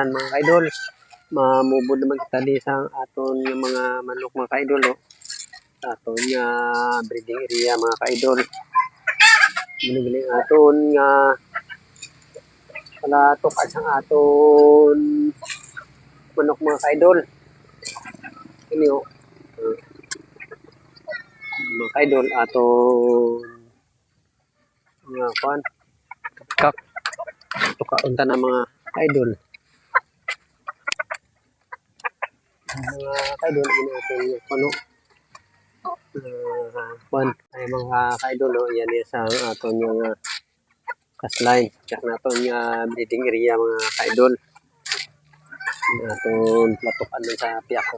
Mga kaidol, mamubod naman kita di sa aton yung mga manok mga kaidol. Sa aton nga breeding area mga kaidol. Giling aton nga wala tukad sang aton manok mga kaidol. Ini mga kaidol aton nga kuan kak tukaunta na mga kaidol. Mga kaidol ini aton kuno kuan ay mga kaidol yan sa aton yung kasline check naton nga breeding area mga kaidol. Aton platukan sa piyako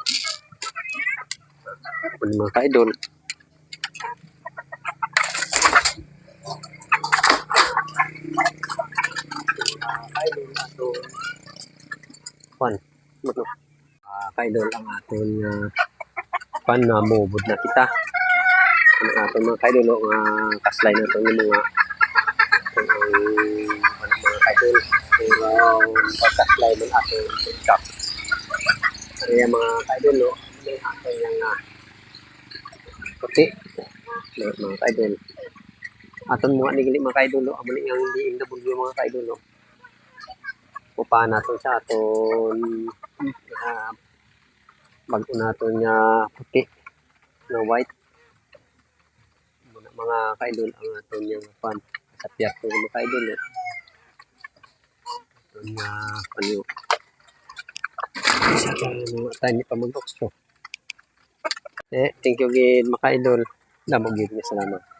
mga kaidol. Kaidol aton kuan ano kaidol ang aton kuan na mubod na kita ang aton mga kaidol nga kasline naton yung mga mga kaidol pero pagkaslay ng aton tiktok kaya mga kaidol may aton yung puti mga kaidol aton mga nigli mga kaidol amo ni ang DMW mga kaidol upahan naton sa aton bag-o naton nga puti na white mga kaidol ang aton yung fan sa piyak ko mga kaidol aton nga panyo sa mga tayo pa mag-box thank you gid mga kaidol. Damo gid salamat.